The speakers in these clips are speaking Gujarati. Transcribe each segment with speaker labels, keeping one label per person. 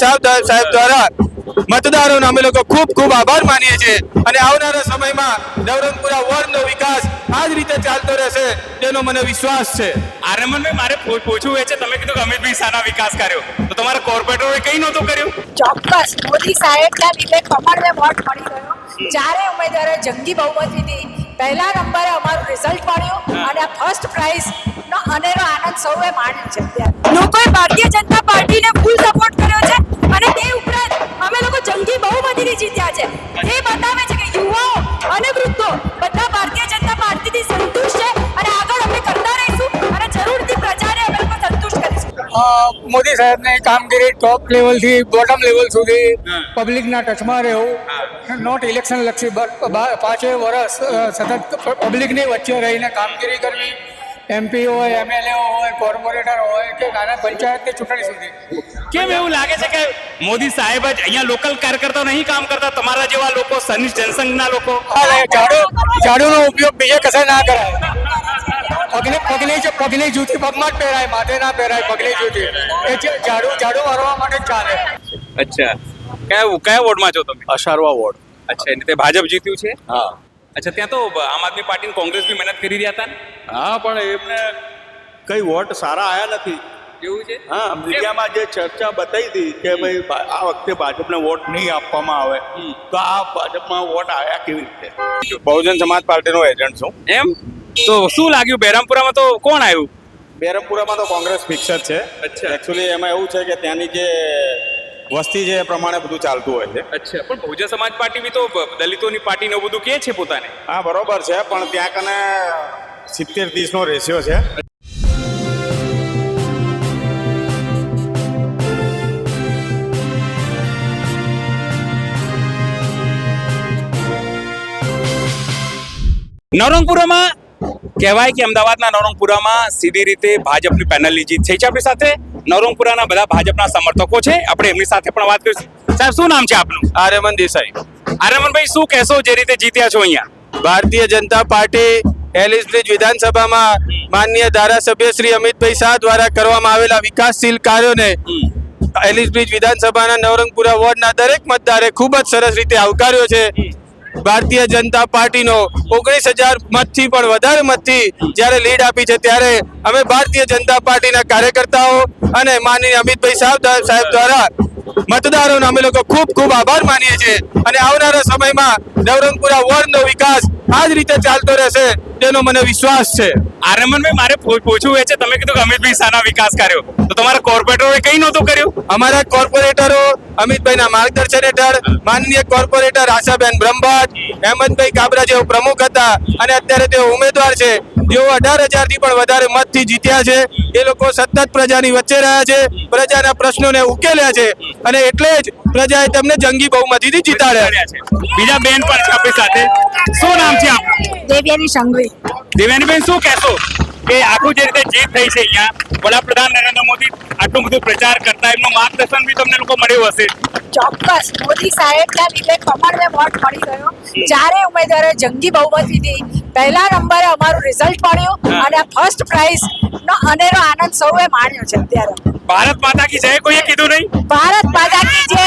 Speaker 1: સાહેબ દ્વારા મતદારોનો અમે લોકો ખૂબ ખૂબ આભાર માનીએ છીએ અને આવનારા સમયમાં નવરંગપુરા વોર્ડનો વિકાસ આ જ રીતે ચાલતો રહેશે તેનો મને વિશ્વાસ છે.
Speaker 2: આરમનભાઈ, મારે પૂછવું એ છે, તમે કીધું કે અમિતભાઈ શાહના વિકાસ કર્યો, તો તમારા કોર્પોરેટરોએ કઈ નહોતું કર્યું?
Speaker 3: ચોક્કસ મોદી સાહેબના લીધે કમળને વોટ મળી ગયો. ચારે ઉમેદવારો જંગી બહુમતીથી પહેલા નંબરે અમારું રિઝલ્ટ મળ્યું અને આ ફર્સ્ટ પ્રાઇઝ નો અનેરો આનંદ સૌએ માણ્યો છે. અત્યારે લોકોએ ભારતીય જનતા પાર્ટીને ફૂલ સપોર્ટ કર્યો છે અને તે ઉપરાંત અમે લોકો જંગી બહુમતીથી જીત્યા છે. તે બતાવે છે કે યુવાઓ અને વૃદ્ધો બધા ભારતીય જનતા પાર્ટીથી સંતુષ્ટ છે અને આગળ અમે કરતા રહીશું અને જરૂરથી પ્રજાને અમે લોકો સંતુષ્ટ કરીશું.
Speaker 4: મોદી સાહેબની કામગીરી ટોપ લેવલથી બોટમ લેવલ સુધી પબ્લિકના ટચમાં રહેવું, નોટ ઇલેક્શન લક્ષી 5 વર્ષ સતત પબ્લિકની વચ્ચે રહીને કામગીરી કરવી, MP હોય, MLA હોય, કોર્પોરેટર હોય કે નાના પંચાયતની ચૂંટણી સુધી.
Speaker 2: કેમ એવું લાગે છે કે મોદી સાહેબ જ અહીંયા લોકલ કાર્યકર્તાઓ નહીં કામ કરતા, તમારા જેવા લોકો, સનિષ્ઠ જનસંઘના લોકો?
Speaker 4: ઝાડુનો ઉપયોગ બીજે કશે ના કરાય. પગની જૂતી પગમાં જ પહેરાય, માથે ના પહેરાય પગની જૂતી. એ ઝાડુ મારવા માટે જ ચાલે.
Speaker 2: અચ્છા, કયા વોર્ડમાં છો તમે?
Speaker 5: અશારવા વોર્ડ.
Speaker 2: અચ્છા, એટલે તે ભાજપ જીત્યું છે?
Speaker 5: હા.
Speaker 2: અચ્છા, ત્યાં તો આમ આદમી પાર્ટી કોંગ્રેસ બી મહેનત કરી રહ્યા હતા ને?
Speaker 5: હા, પણ એમને કઈ વોટ સારા આયા નથી.
Speaker 2: એવું છે?
Speaker 5: હા, મીડિયામાં જે ચર્ચા બતાવી હતી કે ભાઈ આ વખતે ભાજપને વોટ નહીં આપવામાં આવે, તો આ ભાજપમાં વોટ આવ્યા કેવી રીતે?
Speaker 1: બહુજન સમાજ પાર્ટીનો એજન્ટ છું.
Speaker 2: એમ? તો શું લાગ્યું બહેરામપુરામાં, તો કોણ આવ્યું?
Speaker 1: બેરમપુરામાં તો કોંગ્રેસ ફિક્સ જ છે.
Speaker 2: અચ્છા.
Speaker 1: એકચ્યુઅલી એમાં એવું છે કે ત્યાંની જે વસ્તી છે એ પ્રમાણે બધું ચાલતું હોય છે.
Speaker 2: અચ્છા, પણ બહુજન સમાજ પાર્ટી બી તો દલિતોની પાર્ટી ને બધું કે છે પોતાને.
Speaker 1: હા, બરોબર છે, પણ ત્યાં કને 70-30 નો રેશિયો છે.
Speaker 2: નવરંગપુરામાં કહેવાય કે અમદાવાદના નવરંગપુરામાં સીધી રીતે ભાજપની પેનલની જીત થઈ છે. આપણી સાથે નવરંગપુરાના બધા ભાજપના સમર્થકો છે, આપણે એમની સાથે પણ વાત કરીશું. સાહેબ, શું નામ છે આપનું?
Speaker 1: આર્યમન દેસાઈ.
Speaker 2: આર્યમનભાઈ, શું કહેશો જે રીતે જીત્યા છો અહીંયા?
Speaker 1: ભારતીય જનતા પાર્ટી એલિસબ્રિજ વિધાનસભામાં માનનીય ધારાસભ્ય શ્રી અમિતભાઈ શાહ દ્વારા કરવામાં આવેલા વિકાસશીલ કાર્યોને એલિસબ્રિજ વિધાનસભાના નવરંગપુરા વોર્ડના દરેક મતદારે ખૂબ જ સરસ રીતે આવકાર્યો છે. ભારતીય જનતા પાર્ટીનો 19,000 મતથી પણ વધારે મતથી જ્યારે લીડ આપી છે, ત્યારે અમે ભારતીય જનતા પાર્ટીના કાર્યકર્તાઓ અને માનનીય અમિતભાઈ સાહેબ દ્વારા મતદારોનો અમે લોકો ખૂબ ખૂબ આભાર માનીએ છીએ અને આવનારા સમયમાં નવરંગપુરા વોર્ડનો વિકાસ આ જ રીતે ચાલતો રહેશે તેનો મને વિશ્વાસ છે.
Speaker 2: આર્યમનભાઈ, મારે પૂછવું એ છે, તમે કીધું કે અમિતભાઈ શાહના વિકાસ કર્યો, તો તમારા કોર્પોરેટરોએ કઈ નહોતું કર્યું?
Speaker 1: અમારા કોર્પોરેટરો અમિતભાઈના માર્ગદર્શન હેઠળ માનનીય કોર્પોરેટર આશાબેન બ્રહ્મભટ્ટ, હેમંતભાઈ કાબરા જેઓ પ્રમુખ હતા અને અત્યારે તેઓ ઉમેદવાર છે, જેઓ 18,000 થી પણ વધારે મતથી જીત્યા છે. એ લોકો સતત પ્રજાની વચ્ચે રહ્યા છે, પ્રજાના પ્રશ્નોને ઉકેલ્યા છે અને એટલે જ પ્રજાએ તેમને જંગી બહુમતીથી જીતાડ્યા છે.
Speaker 2: બીજા બેન પણ છે આપણી સાથે. શું નામ છે આપનું?
Speaker 3: દેવ્યાની સંઘવી.
Speaker 2: દેવ્યાનીબેન, શું કહેશો કે આખું જે રીતે જીત થઈ છે અહીંયા, વડાપ્રધાન નરેન્દ્ર મોદી આટલું બધું પ્રચાર કરતા, એમનું માર્ગદર્શન બી તમને લોકો મળ્યું હશે?
Speaker 3: ચોક્કસ મોદી સાહેબના લીધે કમળને વોટ મળી ગયો. ચારે ઉમેદવારો જંગી બહુમતીથી પહેલા નંબરે અમારું રિઝલ્ટ મળ્યું અને આ ફર્સ્ટ પ્રાઇઝ નો અનેરો આનંદ સૌએ માણ્યો છે. અત્યારે
Speaker 2: ભારત માતા કી જય કોઈએ કીધું નહીં?
Speaker 3: ભારત માતા કી જય,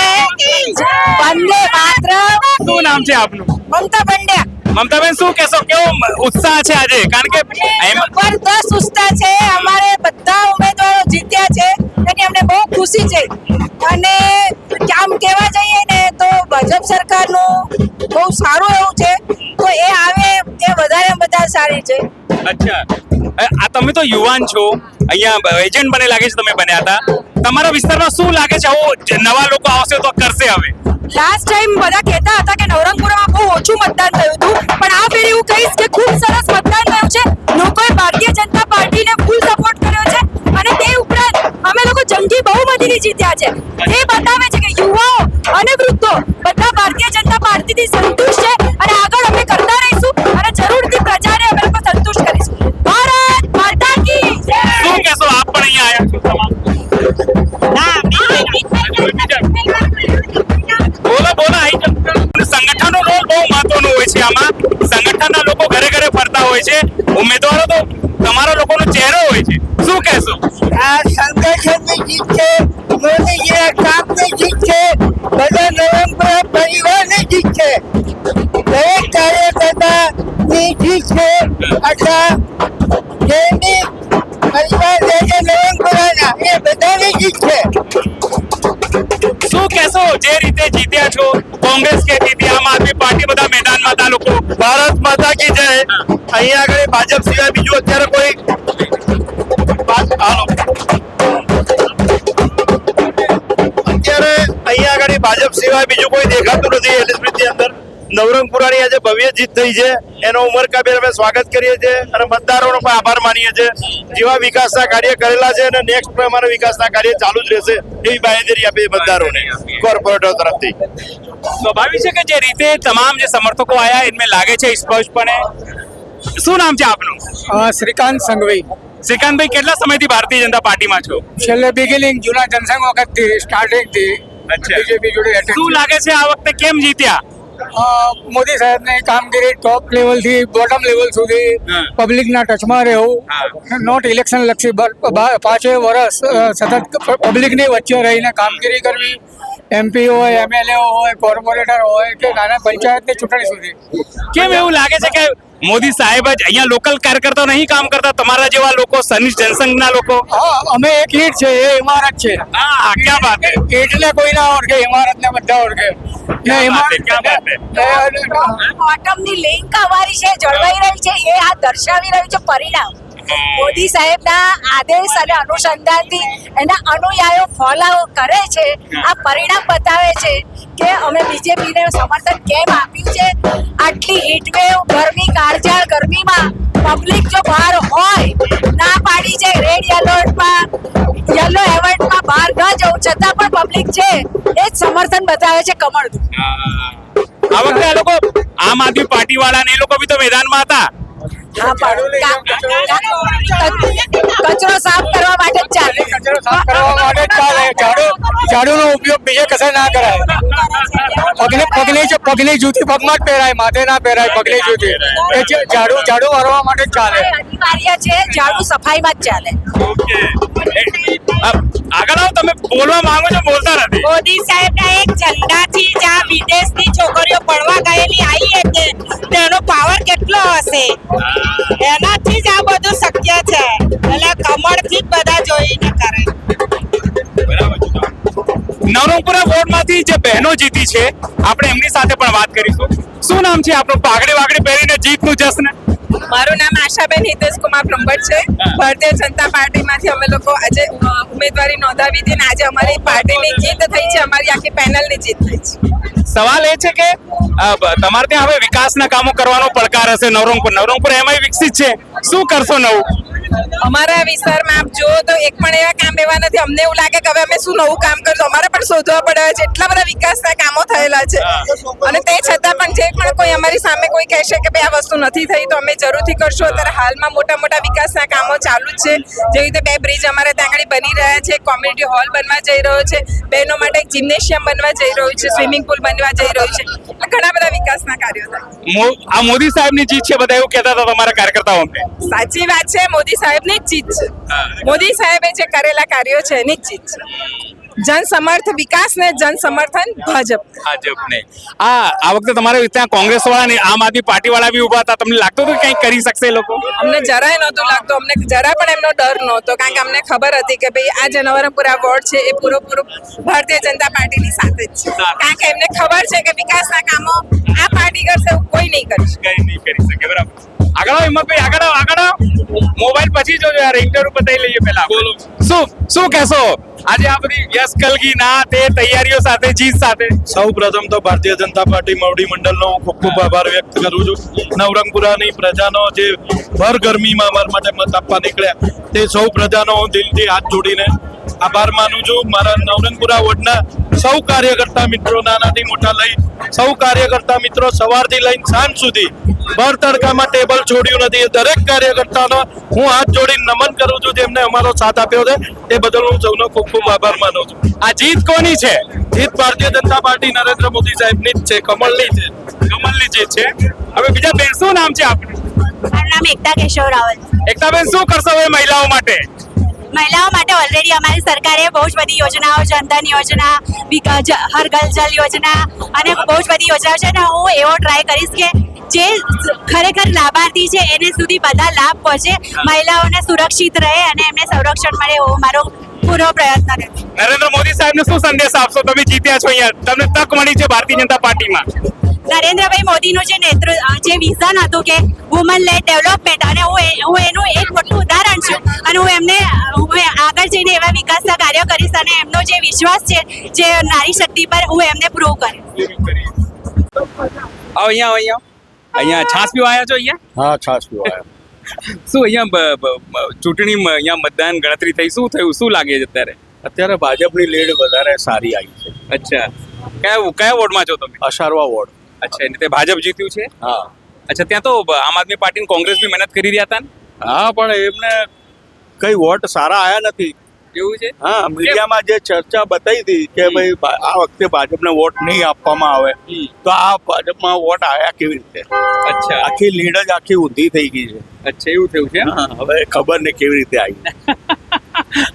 Speaker 3: વંદે માતરમ.
Speaker 2: શું નામ છે આપનું?
Speaker 3: મમતા પંડ્યા.
Speaker 2: મમતાબેન, શું કહેશો, કેવો ઉત્સાહ છે આજે? કારણ કે
Speaker 3: જબરદસ્ત ઉત્સાહ છે. અમારે બધા ઉમેદવારો જીત્યા છે એની અમને બહુ ખુશી છે અને આમ કહેવા જઈએ ને તો ભાજપ સરકારનું બહુ સારું એવું છે, તો એ આવે એ વધારે સારી છે.
Speaker 2: અચ્છા, આ તમે તો યુવાન છો, અહીંયા એજન્ટ બને લાગે છે તમે બન્યા હતા. તમારા વિસ્તારમાં શું લાગે છે, આવો નવા લોકો આવશે તો કરશે? હવે
Speaker 3: લાસ્ટ ટાઈમ બધા કહેતા હતા કે નવરંગપુરામાં બહુ ઓછું મતદાન થયું હતું, પણ આ ફેર એવું કહીશ કે ખૂબ સરસ મતદાન થયું છે. લોકોએ ભારતીય જનતા પાર્ટીને ફૂલ સપોર્ટ કર્યો છે અને તે ઉપરાંત અમે લોકો જંગી બહુમતીથી જીત્યા છે. તે બતાવે છે કે યુવાઓ અને વૃદ્ધો બધા ભારતીય જનતા પાર્ટીથી સંતુષ્ટ છે અને આગળ અમે કરતા રહીશું અને જરૂરથી પ્રજાને અમે લોકો સંતુષ્ટ કરીશું. ભારત માતા કી જય.
Speaker 2: શું કહેશો, આપ પણ અહીંયા આવ્યા છો? સંગઠનનો રોલ બહુ મહત્વનો હોય છે આમાં. સંગઠનના લોકો ઘરે ઘરે ફરતા હોય છે, ઉમેદવારો તો તમારા લોકોનો ચહેરો હોય છે. શું કહેશો?
Speaker 4: આ સંગઠનની જીત છે, મોદીજીના કામની જીત
Speaker 2: જીત્યા છો, કોંગ્રેસ કહેતી હતી, આમ આદમી પાર્ટી, બધા મેદાનમાં હતા લોકો.
Speaker 6: ભારત માતા કી જય. અહીંયા આગળ ભાજપ સિવાય બીજું અત્યારે કોઈ હાલો. અત્યારે અહીંયા આગળ ભાજપ સિવાય બીજું કોઈ દેખાતું નથી એલિઝબેથની અંદર. નવરંગપુરાની આજે ભવ્ય જીત થઈ છે, એનો ઉમરકાબેન અમે સ્વાગત કરીએ છીએ અને મતદારોનો પણ આભાર માનીએ છીએ. જેવા વિકાસના કાર્ય કરેલા છે અને નેક્સ્ટ પ્રમાણે વિકાસના કાર્ય ચાલુ જ રહેશે એવી બાંહેધરી આપી મતદારોને કોર્પોરેટર તરફથી.
Speaker 2: સ્વાભાવિક છે કે જે રીતે તમામ જે સમર્થકો આયા એમને લાગે છે સ્પષ્ટપણે. શું નામ છે આપનું?
Speaker 4: શ્રીકાંત સંઘવી.
Speaker 2: શ્રીકાંતભાઈ, કેટલા સમયથી ભારતીય જનતા પાર્ટીમાં છો?
Speaker 4: છેલ્લે બિગિનિંગ જૂના જનસંઘ વખતથી સ્ટાર્ટિંગથી બીજેપી જોડે
Speaker 2: શું લાગે છે આ વખતે કેમ જીત્યા?
Speaker 4: મોદી સાહેબની કામગીરી ટોપ લેવલથી બોટમ લેવલ સુધી પબ્લિકના ટચમાં રહેવું, નોટ ઇલેક્શન લક્ષી 5 વર્ષ સતત પબ્લિકની વચ્ચે રહીને કામગીરી કરવી, MP હોય, MLA હોય, કોર્પોરેટર હોય કે નાના પંચાયતની ચૂંટણી સુધી.
Speaker 2: કેમ એવું લાગે છે કે મોદી સાહેબ જ અહીંયા લોકલ કાર્યકર્તાઓ નહીં કામ કરતા, તમારા જેવા લોકો, સનિષ્ઠ જનસંઘના લોકો?
Speaker 4: હા, અમે એક ઈંટ છે, એ ઇમારત છે.
Speaker 2: હા, ક્યાં વાત હે.
Speaker 4: ઈંટને કોઈ ના ઓળખે, ઇમારતને બધા ઓળખે.
Speaker 2: ક્યાં વાત હે, ક્યાં વાત હે.
Speaker 3: બોટમની લિંક અમારી છે, જળવાઈ રહી છે, એ આ દર્શાવી રહ્યું છે પરિણામ. મોદી સાહેબના આદેશ અને અનુસંધાનથી એના અનુયાયીઓ ફોલો કરે છે. આ પરિણામ બતાવે છે કે અમે બીજેપીને સમર્થન કેમ આપ્યું છે. આટલી હીટવેવ, ગરમી, કાળઝાળ ગરમીમાં પબ્લિક જો બહાર હોય, ના પાડી છે રેડ એલર્ટમાં, યલો એલર્ટમાં બહાર ન જવું છતાં પણ પબ્લિક છે, એ જ સમર્થન બતાવે છે કમળનું.
Speaker 2: આ વખતે આ લોકો આમ આદમી પાર્ટી વાળા ને એ લોકો બી તો મેદાનમાં હતા.
Speaker 3: હા, કચરો સાફ કરવા માટે જ ચાલે.
Speaker 4: કચરો સાફ કરવા માટે જ ચાલે. ઝાડુનો ઉપયોગ બીજે કશે ના કરાય. પગની જૂતી પગમાં જ પહેરાય, માથે ના પહેરાય પગની જૂતી. એ ઝાડુ વાળવા માટે જ ચાલે.
Speaker 3: અનિવાર્ય છે, ઝાડુ સફાઈમાં જ ચાલે.
Speaker 2: આગળ આવો, તમે બોલવા માંગો છો, બોલતા નથી.
Speaker 7: મોદી સાહેબના એક ઝંડાથી જ આ વિદેશની છોકરીઓ ભણવા ગયેલી આવી છે, તેનો પાવર કેટલો હશે, એનાથી જ આ બધું શક્ય છે. એટલે કમળથી જ બધા જોઈને કરે.
Speaker 2: નવરંગપુરા વોર્ડમાંથી જે બહેનો જીતી છે, આપણે એમની સાથે પણ વાત કરીશું. શું નામ છે આપણું? પાઘડી વાઘડી પહેરીને જીતનું જશ્ન.
Speaker 7: મારું નામ આશાબેન હિતેશકુમાર બ્રહ્મભટ્ટ છે. ભારતીય જનતા પાર્ટીમાંથી અમે લોકો આજે ઉમેદવારી નોંધાવી હતી અને આજે અમારી પાર્ટીની જીત થઈ છે, અમારી આખી પેનલની જીત થઈ છે.
Speaker 2: સવાલ એ છે કે તમારે ત્યાં હવે વિકાસના કામો કરવાનો પડકાર હશે. નવરંગપુર એમાંય વિકસિત છે, શું કરશો નવું?
Speaker 7: અમારા વિસ્તારમાં આપ જુઓ તો એક પણ એવા કામ એવા નથી. અમને એવું લાગે કે હવે અમે શું નવું કામ કરશું, અમારે પણ શોધવા પડે છે. એટલા બધા વિકાસના કામો થયેલા છે અને તે છતાં પણ જે પણ કોઈ અમારી સામે કોઈ કહેશે કે ભાઈ આ વસ્તુ નથી થઈ તો અમે જરૂરથી કરશું. અત્યારે હાલમાં મોટા મોટા વિકાસના કામો ચાલુ જ છે. જેવી રીતે 2 બ્રિજ અમારે ત્યાં આગળ બની રહ્યા છે, કોમ્યુનિટી હોલ બનવા જઈ રહ્યો છે, બહેનો માટે એક જિમ્નેશિયમ બનવા જઈ રહ્યું છે, સ્વિમિંગ પુલ બનવા જઈ રહ્યું છે. ઘણા બધા વિકાસના કાર્યો થાય.
Speaker 2: આ મોદી સાહેબની જીત છે, બધા એવું કહેતા હતા તમારા કાર્યકર્તાઓ અમને.
Speaker 7: સાચી વાત છે, મોદી સાહેબની જ જીત છે. મોદી સાહેબે જે કરેલા કાર્યો છે એની જ જીત છે. જન સમર્થ વિકાસ ને જન સમર્થન ભાજપને.
Speaker 2: આ વખતે તમારે ત્યાં કોંગ્રેસ વાળા ને આમ આદમી પાર્ટી વાળા બી ઉભા હતા. તમને લાગતું હતું કંઈક કરી શકશે એ લોકો?
Speaker 7: અમને જરાય નહોતું લાગતું. અમને જરા પણ એમનો ડર નહોતો, કારણ કે અમને ખબર હતી કે ભાઈ આ જે નવરંગપુરા વોર્ડ છે એ પૂરો ભારતીય જનતા પાર્ટીની સાથે જ છે. કારણ કે એમને ખબર છે કે વિકાસના કામો આ પાર્ટી કરશે એવું કોઈ નહીં કરી શકે.
Speaker 2: કંઈ નહીં કરી શકે. બરાબર. આગળ આવો હિંમતભાઈ, આગળ આવો. મોબાઈલ પછી જોજો યાર, ઇન્ટરવ્યુ બતાવી લઈએ પહેલા. બોલો, શું કહેશો આજે આ બધી યસ કલગી ના તે તૈયારીઓ સાથે, જીત સાથે?
Speaker 6: સૌ પ્રથમ તો ભારતીય જનતા પાર્ટી મવડી મંડળનો ખૂબ ખૂબ આભાર વ્યક્ત કરું છું. નવરંગપુરાની પ્રજાનો જે ભર ગરમીમાં અમારા માટે મત આપવા નીકળ્યા તે સૌ પ્રજાનો હું દિલથી હાથ જોડીને આભાર માનું છું. મારા નવરંગપુરા વોર્ડના સૌ કાર્યકર્તા મિત્રો, નાનાથી મોટા લઈ સૌ કાર્યકર્તા મિત્રો સવારથી લઈને સાંજ સુધી ભર તડકામાં ટેબલ છોડ્યું નથી. દરેક કાર્યકર્તાનો હું હાથ જોડીને નમન કરું છું, જેમને અમારો સાથ આપ્યો છે તે બદલ હું સૌનો ખૂબ ખૂબ આભાર માનું છું.
Speaker 2: આ જીત કોની છે?
Speaker 6: જીત ભારતીય જનતા પાર્ટી નરેન્દ્ર મોદી સાહેબની જ છે, કમળની છે.
Speaker 2: કમલની જીત છે. હવે બીજા બેન, શું નામ છે આપનું?
Speaker 8: મારું નામ એકતા કેશવ રાવલ.
Speaker 2: એકતાબેન, શું કરશો હવે મહિલાઓ માટે?
Speaker 8: મહિલાઓ માટે ઓલરેડી અમારી સરકારે બહુ જ બધી યોજનાઓ, જનધન યોજના, હર ઘર જલ યોજના અને બહુ જ બધી યોજનાઓ છે અને હું એવો ટ્રાય કરીશ કે જે ખરેખર લાભાર્થી છે એને સુધી બધા લાભ પહોંચે, મહિલાઓને સુરક્ષિત રહે અને એમને સંરક્ષણ મળે એવો મારો પૂરો પ્રયત્ન રહેશે.
Speaker 2: નરેન્દ્ર મોદી સાહેબને શું સંદેશ આપશો? તમે જીત્યા છો અહીંયા, તમને તક મળી છે ભારતીય જનતા પાર્ટીમાં.
Speaker 8: નરેન્દ્રભાઈ મોદીનું જે જે વિઝન હતું કે વુમન લેડ ડેવલપમેન્ટ, અને હું એનું એક મોટું ઉદાહરણ છું, અને હું આગળ જઈને એવા વિકાસના કાર્યો કરીશ, અને એમનો જે વિશ્વાસ છે જે નારી શક્તિ પર, હું એમને પ્રૂવ કરીશ.
Speaker 2: અહીંયા છાસ પીવા આવ્યા છો અહીંયા?
Speaker 5: હા, છાસ પીવા
Speaker 2: શું અહીંયા ચૂંટણીમાં અહીંયા મતદાન ગણતરી થઈ, શું થયું, શું લાગે છે અત્યારે?
Speaker 5: અત્યારે ભાજપની લીડ વધારે સારી આવી છે.
Speaker 2: અચ્છા, કયા વોર્ડમાં છો તમે?
Speaker 5: અસારવા વોર્ડ.
Speaker 2: અચ્છા, એટલે તે ભાજપ જીત્યું છે?
Speaker 5: હા.
Speaker 2: અચ્છા, ત્યાં તો આમ આદમી પાર્ટી કોંગ્રેસ બી મહેનત કરી રહ્યા હતા ને?
Speaker 5: હા, પણ એમને કઈ વોટ સારા આયા નથી.
Speaker 2: એવું છે?
Speaker 5: હા, મીડિયામાં જે ચર્ચા બતાવી હતી કે ભાઈ આ વખતે ભાજપને વોટ નહીં આપવામાં આવે, તો આ ભાજપમાં વોટ આયા કેવી રીતે?
Speaker 2: અચ્છા,
Speaker 5: આખી લીડ જ આખી ઊંધી થઈ ગઈ છે.
Speaker 2: અચ્છા, એવું થયું છે?
Speaker 5: હા, હવે ખબર નહીં કેવી રીતે આવી.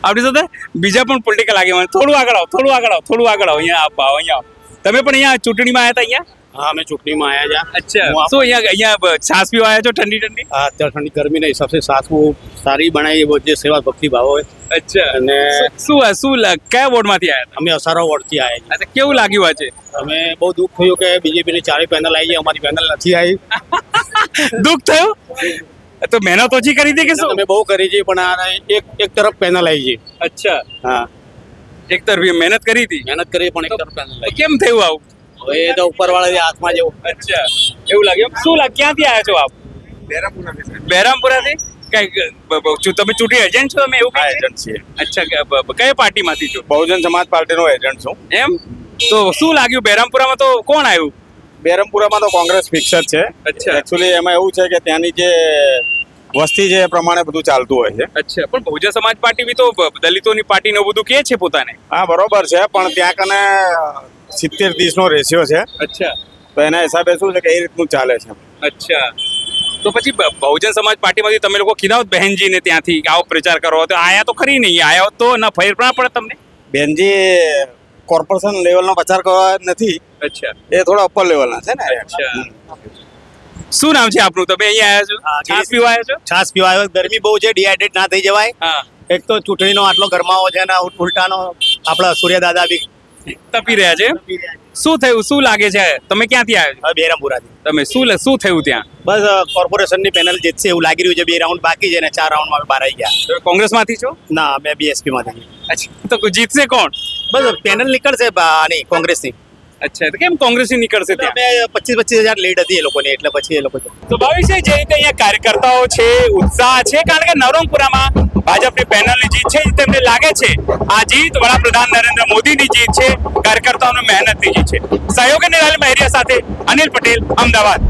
Speaker 2: આપણી સાથે બીજા પણ પોલિટિકલ આગેવાન, થોડું આગળ આવો, અહીંયા આવો. તમે પણ અહીંયા ચૂંટણીમાં આવ્યા હતા અહીંયા?
Speaker 5: હા, અમે ચૂંટણીમાં આવ્યા છે.
Speaker 2: અચ્છા, શું અહીંયા છાસ પીવા આવ્યા છો ઠંડી?
Speaker 5: હા, અત્યારે ઠંડી ગરમીના હિસાબે સાસ બહુ સારી બનાવી, જે સેવા ભક્તિ ભાવ હોય.
Speaker 2: અચ્છા,
Speaker 5: અને
Speaker 2: કયા વોર્ડમાંથી આવ્યા હતા?
Speaker 5: અમે અસારા વોર્ડથી આવ્યા છીએ.
Speaker 2: અચ્છા, કેવું લાગ્યું આજે?
Speaker 5: અમે બહુ દુઃખ થયું કે બીજેપીની ચારે પેનલ આવી છે, અમારી પેનલ નથી આવી.
Speaker 2: દુઃખ થયું? તો મહેનત ઓછી કરી હતી કે શું?
Speaker 5: અમે બહુ કરી છે, પણ આ એક તરફ પેનલ આવી છે.
Speaker 2: અચ્છા,
Speaker 5: હા,
Speaker 2: એક તરફી મહેનત કરી હતી.
Speaker 5: મહેનત કરી પણ એક તરફ પેનલ આવી.
Speaker 2: કેમ થયું આવું?
Speaker 5: હવે એ તો ઉપરવાળા હાથમાં જેવું.
Speaker 2: અચ્છા, એવું લાગ્યું. શું ક્યાંથી આવ્યા છો આપ? બહેરામપુરાથી. તમે ચૂંટણી એજન્ટ છો? તમે એવું
Speaker 5: હા,
Speaker 2: કઈ?
Speaker 5: એજન્ટ છીએ.
Speaker 2: અચ્છા, કયા પાર્ટીમાંથી છો?
Speaker 5: બહુજન સમાજ પાર્ટીનો એજન્ટ છું.
Speaker 2: એમ? તો શું લાગ્યું બહેરામપુરામાં? તો કોણ આવ્યું?
Speaker 5: બેરમપુરામાં તો કોંગ્રેસ ફિક્સ જ છે.
Speaker 2: અચ્છા.
Speaker 5: એકચ્યુઅલી એમાં એવું છે કે ત્યાંની જે વસ્તી છે એ પ્રમાણે બધું ચાલતું હોય છે.
Speaker 2: અચ્છા, પણ બહુજન સમાજ પાર્ટી બી તો દલિતોની પાર્ટી ને બધું કહે છે પોતાને.
Speaker 5: હા, બરોબર છે, પણ ત્યાં કને 70-30 નો રેશિયો છે.
Speaker 2: અચ્છા,
Speaker 5: તો એના હિસાબે શું છે કે એ રીતનું ચાલે છે.
Speaker 2: અચ્છા. તો પછી બહુજન સમાજ પાર્ટીમાંથી તમે લોકો કીધા હોત બહેનજીને ત્યાંથી આવો પ્રચાર કરો, તો આયા તો ખરી નહીં, આયા હોત તો ના ફેર ના પડે તમને?
Speaker 5: બેનજી કોર્પોરેશન લેવલનો પ્રચાર કરવા નથી,
Speaker 2: અચ્છા,
Speaker 5: એ થોડા ઉપર લેવલના છે ને.
Speaker 2: અચ્છા. શું નામ છે આપનું? તમે અહીંયા આવ્યા છો, છાસ પીવા આવ્યા છો?
Speaker 5: છાસ પીવા આવ્યો. ગરમી બહુ છે, ડિહાઇડ્રેટ ના થઈ જવાય.
Speaker 2: હા,
Speaker 5: એક તો ચૂંટણીનો આટલો ગરમાવો છે ને ઉલટાનો આપણા સૂર્ય દાદા બી
Speaker 2: તપી રહ્યા છે. શું થયું, શું લાગે છે? તમે ક્યાંથી આવ્યા છો?
Speaker 5: બેરમપુરાથી.
Speaker 2: તમે શું થયું ત્યાં?
Speaker 5: બસ કોર્પોરેશનની પેનલ જીતશે એવું લાગી રહ્યું છે. 2 રાઉન્ડ બાકી છે ને 4 રાઉન્ડમાં અમે બહાર આવી ગયા.
Speaker 2: તમે કોંગ્રેસમાંથી છો?
Speaker 5: ના, અમે BSP માંથી.
Speaker 2: અચ્છા, તો જીતશે કોણ?
Speaker 5: બસ પેનલ નીકળશે આની કોંગ્રેસની.
Speaker 2: અચ્છા, તો કેમ કોંગ્રેસની નીકળશે ત્યાં?
Speaker 5: અમે 25,000 લીડ હતી એ લોકોની, એટલે પછી એ લોકો.
Speaker 2: સ્વાભાવિક છે, જે રીતે અહીંયા કાર્યકર્તાઓ છે, ઉત્સાહ છે, કારણ કે નવરંગપુરામાં ભાજપની પેનલની જીત છે. તેમને લાગે છે આ જીત વડાપ્રધાન નરેન્દ્ર મોદીની જીત છે, કાર્યકર્તાઓની મહેનતની જીત છે. સહયોગી નિરાલી મહેરિયા સાથે અનિલ પટેલ, અમદાવાદ.